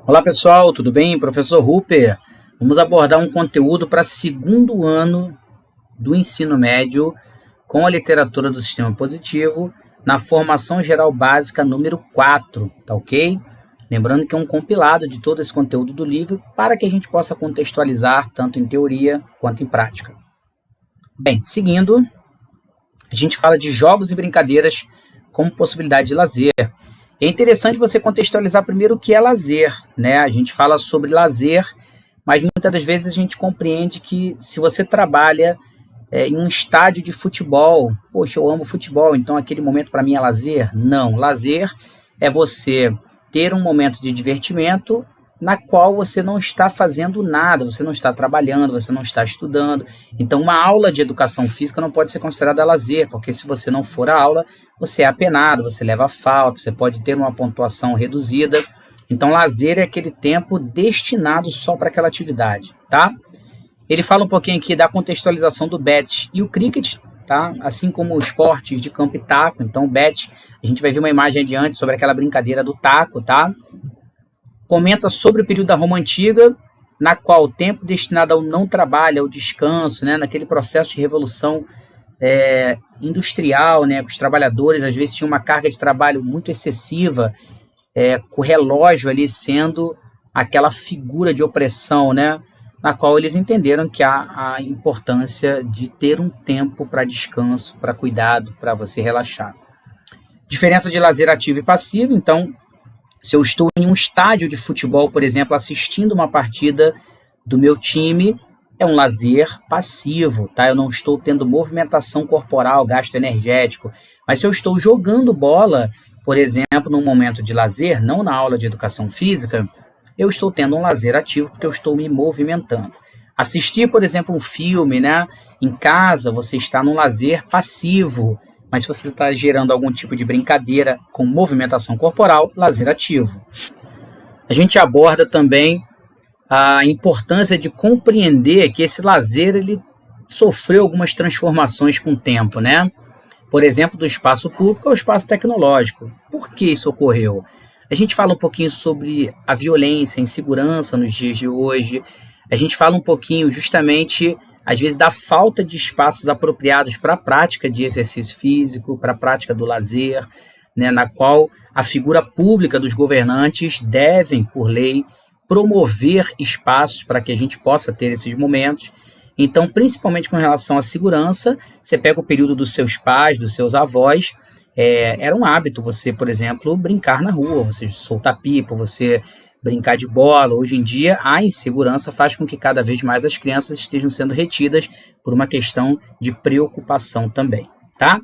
Olá pessoal, tudo bem? Professor Rupert. Vamos abordar um conteúdo para segundo ano do ensino médio com a literatura do sistema positivo na formação geral básica número 4, tá ok? Lembrando que é um compilado de todo esse conteúdo do livro para que a gente possa contextualizar tanto em teoria quanto em prática. Bem, seguindo, a gente fala de jogos e brincadeiras como possibilidade de lazer. É interessante você contextualizar primeiro o que é lazer, né? A gente fala sobre lazer, mas muitas das vezes a gente compreende que se você trabalha em um estádio de futebol, poxa, eu amo futebol, então aquele momento para mim é lazer? Não, lazer é você ter um momento de divertimento na qual você não está fazendo nada, você não está trabalhando, você não está estudando. Então, uma aula de educação física não pode ser considerada lazer, porque se você não for à aula, você é apenado, você leva falta, você pode ter uma pontuação reduzida. Então, lazer é aquele tempo destinado só para aquela atividade, tá? Ele fala um pouquinho aqui da contextualização do bet e o cricket, tá? Assim como os esportes de campo e taco. Então, o bet, a gente vai ver uma imagem adiante sobre aquela brincadeira do taco, tá? Comenta sobre o período da Roma Antiga, na qual o tempo destinado ao não trabalho, ao descanso, né, naquele processo de revolução industrial, né, que os trabalhadores às vezes tinham uma carga de trabalho muito excessiva, com o relógio ali sendo aquela figura de opressão, né, na qual eles entenderam que há a importância de ter um tempo para descanso, para cuidado, para você relaxar. Diferença de lazer ativo e passivo. Então, se eu estou em um estádio de futebol, por exemplo, assistindo uma partida do meu time, é um lazer passivo, tá? Eu não estou tendo movimentação corporal, gasto energético. Mas se eu estou jogando bola, por exemplo, num momento de lazer, não na aula de educação física, eu estou tendo um lazer ativo porque eu estou me movimentando. Assistir, por exemplo, um filme, né? Em casa, você está num lazer passivo. Mas se você está gerando algum tipo de brincadeira com movimentação corporal, lazer ativo. A gente aborda também a importância de compreender que esse lazer ele sofreu algumas transformações com o tempo, né? Por exemplo, do espaço público ao espaço tecnológico. Por que isso ocorreu? A gente fala um pouquinho sobre a violência, a insegurança nos dias de hoje. A gente fala um pouquinho justamente, às vezes, da falta de espaços apropriados para a prática de exercício físico, para a prática do lazer, né, na qual a figura pública dos governantes devem, por lei, promover espaços para que a gente possa ter esses momentos. Então, principalmente com relação à segurança, você pega o período dos seus pais, dos seus avós, era um hábito você, por exemplo, brincar na rua, você soltar pipa, você brincar de bola. Hoje em dia, a insegurança faz com que cada vez mais as crianças estejam sendo retidas por uma questão de preocupação também, tá?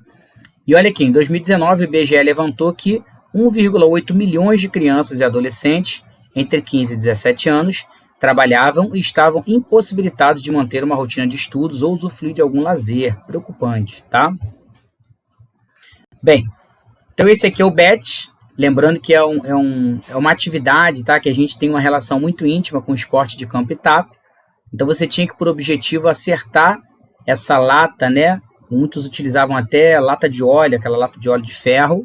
E olha aqui, em 2019, o IBGE levantou que 1,8 milhões de crianças e adolescentes entre 15 e 17 anos trabalhavam e estavam impossibilitados de manter uma rotina de estudos ou usufruir de algum lazer. Preocupante, tá? Bem, então esse aqui é o bet. Lembrando que é uma atividade, tá, que a gente tem uma relação muito íntima com o esporte de campo e taco. Então você tinha que, por objetivo, acertar essa lata, né? Muitos utilizavam até lata de óleo, aquela lata de óleo de ferro,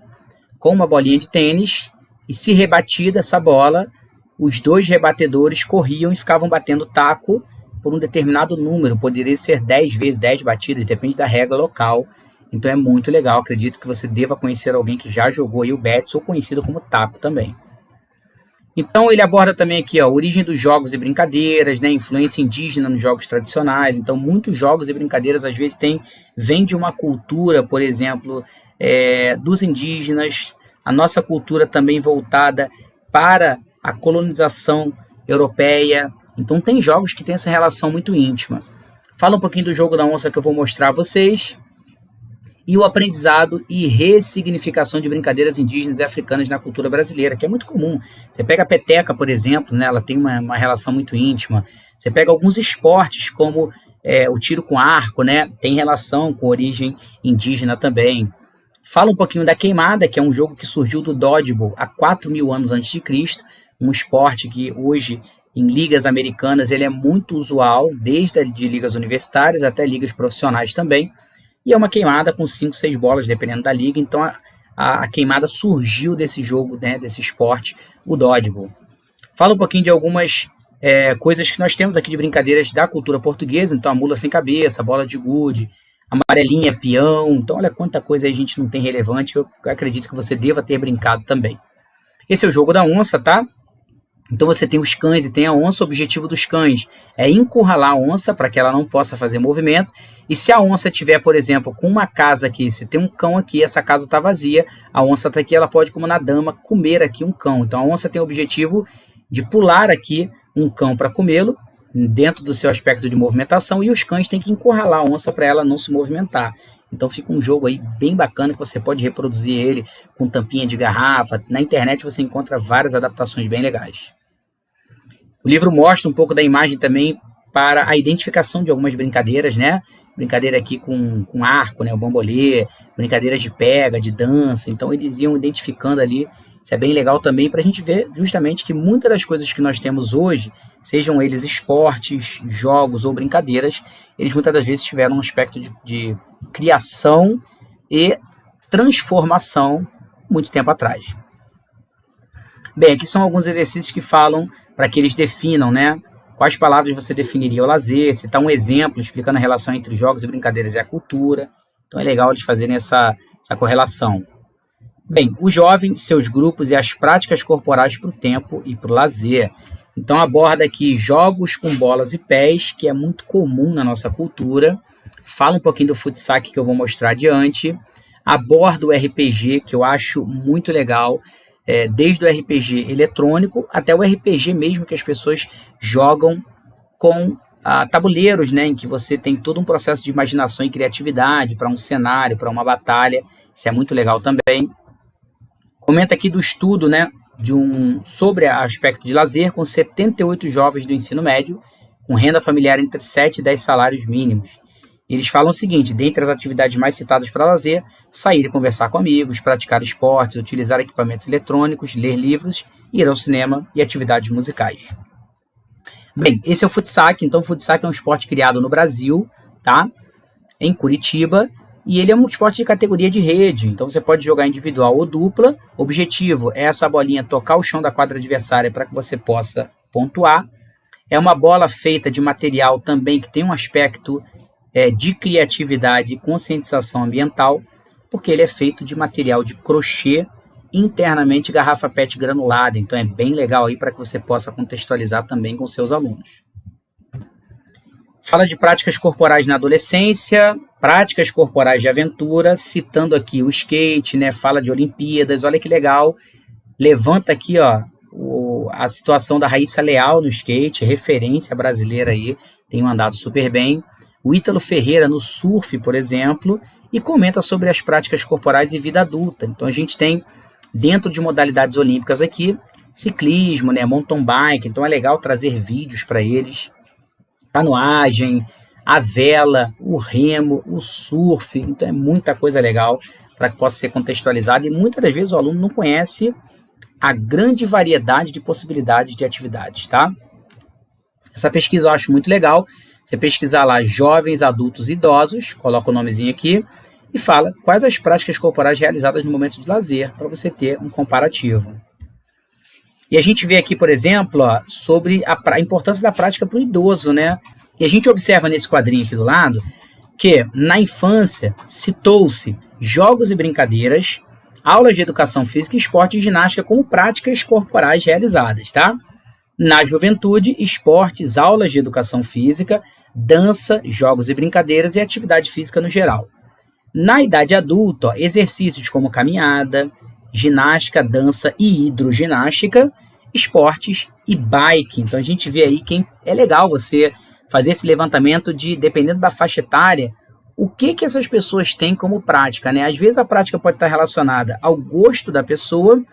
com uma bolinha de tênis. E se rebatida essa bola, os dois rebatedores corriam e ficavam batendo taco por um determinado número. Poderia ser 10 vezes 10 batidas, depende da regra local. Então é muito legal, acredito que você deva conhecer alguém que já jogou aí o bets, ou conhecido como taco também. Então ele aborda também aqui a origem dos jogos e brincadeiras, né, influência indígena nos jogos tradicionais. Então muitos jogos e brincadeiras às vezes vêm de uma cultura, por exemplo, dos indígenas, a nossa cultura também voltada para a colonização europeia. Então tem jogos que têm essa relação muito íntima. Fala um pouquinho do jogo da onça que eu vou mostrar a vocês. E o aprendizado e ressignificação de brincadeiras indígenas e africanas na cultura brasileira, que é muito comum. Você pega a peteca, por exemplo, né, ela tem uma relação muito íntima. Você pega alguns esportes, como o tiro com arco, né, tem relação com origem indígena também. Fala um pouquinho da queimada, que é um jogo que surgiu do dodgeball há 4.000 anos antes de Cristo, um esporte que hoje, em ligas americanas, ele é muito usual, desde de ligas universitárias até ligas profissionais também. E é uma queimada com 5, 6 bolas, dependendo da liga. Então, a queimada surgiu desse jogo, né, desse esporte, o dodgeball. Fala um pouquinho de algumas coisas que nós temos aqui de brincadeiras da cultura portuguesa. Então, a mula sem cabeça, a bola de gude, amarelinha, peão. Então, olha quanta coisa aí a gente não tem relevante. Eu acredito que você deva ter brincado também. Esse é o jogo da onça, tá? Então você tem os cães e tem a onça. O objetivo dos cães é encurralar a onça para que ela não possa fazer movimento. E se a onça tiver, por exemplo, com uma casa aqui, se tem um cão aqui, essa casa está vazia, a onça está aqui, ela pode, como na dama, comer aqui um cão. Então a onça tem o objetivo de pular aqui um cão para comê-lo, dentro do seu aspecto de movimentação, e os cães têm que encurralar a onça para ela não se movimentar. Então fica um jogo aí bem bacana que você pode reproduzir ele com tampinha de garrafa. Na internet você encontra várias adaptações bem legais. O livro mostra um pouco da imagem também para a identificação de algumas brincadeiras, né? Brincadeira aqui com arco, né? O bambolê, brincadeiras de pega, de dança. Então eles iam identificando ali. Isso é bem legal também para a gente ver justamente que muitas das coisas que nós temos hoje, sejam eles esportes, jogos ou brincadeiras, eles muitas das vezes tiveram um aspecto de criação e transformação muito tempo atrás. Bem, aqui são alguns exercícios que falam para que eles definam, né? Quais palavras você definiria o lazer, citar um exemplo explicando a relação entre jogos e brincadeiras e a cultura. Então é legal eles fazerem essa correlação. Bem, o jovem, seus grupos e as práticas corporais para o tempo e para o lazer. Então aborda aqui jogos com bolas e pés, que é muito comum na nossa cultura. Fala um pouquinho do futsal que eu vou mostrar adiante. Aborda o RPG, que eu acho muito legal. Desde o RPG eletrônico até o RPG mesmo que as pessoas jogam com tabuleiros, né, em que você tem todo um processo de imaginação e criatividade para um cenário, para uma batalha. Isso é muito legal também. Comenta aqui do estudo, né, sobre aspecto de lazer com 78 jovens do ensino médio com renda familiar entre 7 e 10 salários mínimos. Eles falam o seguinte: dentre as atividades mais citadas para lazer, sair e conversar com amigos, praticar esportes, utilizar equipamentos eletrônicos, ler livros, ir ao cinema e atividades musicais. Bem, esse é o futsal. Então o futsal é um esporte criado no Brasil, tá? Em Curitiba, e ele é um esporte de categoria de rede. Então você pode jogar individual ou dupla. O objetivo é essa bolinha tocar o chão da quadra adversária para que você possa pontuar. É uma bola feita de material também que tem um aspecto de criatividade e conscientização ambiental, porque ele é feito de material de crochê, internamente garrafa PET granulada. Então é bem legal aí para que você possa contextualizar também com seus alunos. Fala de práticas corporais na adolescência, práticas corporais de aventura, citando aqui o skate, né? Fala de Olimpíadas, olha que legal. Levanta aqui, ó, a situação da Raíssa Leal no skate, referência brasileira aí, tem andado super bem. O Ítalo Ferreira no surf, por exemplo, e comenta sobre as práticas corporais e vida adulta. Então a gente tem, dentro de modalidades olímpicas aqui, ciclismo, né, mountain bike, então é legal trazer vídeos para eles, canoagem, a vela, o remo, o surf, então é muita coisa legal para que possa ser contextualizado, e muitas das vezes o aluno não conhece a grande variedade de possibilidades de atividades, tá? Essa pesquisa eu acho muito legal. Você pesquisar lá jovens, adultos e idosos, coloca o nomezinho aqui e fala quais as práticas corporais realizadas no momento de lazer, para você ter um comparativo. E a gente vê aqui, por exemplo, ó, sobre a importância da prática para o idoso, né? E a gente observa nesse quadrinho aqui do lado que na infância citou-se jogos e brincadeiras, aulas de educação física, esporte e ginástica como práticas corporais realizadas, tá? Na juventude, esportes, aulas de educação física, dança, jogos e brincadeiras e atividade física no geral. Na idade adulta, ó, exercícios como caminhada, ginástica, dança e hidroginástica, esportes e bike. Então a gente vê aí que é legal você fazer esse levantamento de, dependendo da faixa etária, o que essas pessoas têm como prática, né? Às vezes a prática pode estar relacionada ao gosto da pessoa,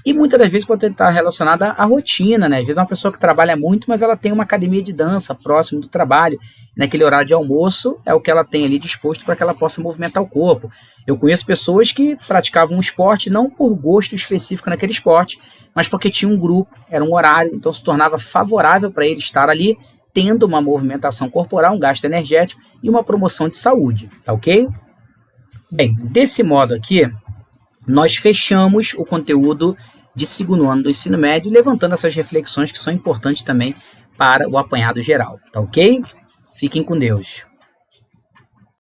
e muitas das vezes pode estar relacionada à rotina, né? Às vezes é uma pessoa que trabalha muito, mas ela tem uma academia de dança próximo do trabalho. Naquele horário de almoço é o que ela tem ali disposto para que ela possa movimentar o corpo. Eu conheço pessoas que praticavam um esporte não por gosto específico naquele esporte, mas porque tinha um grupo, era um horário, então se tornava favorável para ele estar ali, tendo uma movimentação corporal, um gasto energético e uma promoção de saúde, tá ok? Bem, desse modo aqui, nós fechamos o conteúdo de segundo ano do ensino médio, levantando essas reflexões que são importantes também para o apanhado geral, tá ok? Fiquem com Deus.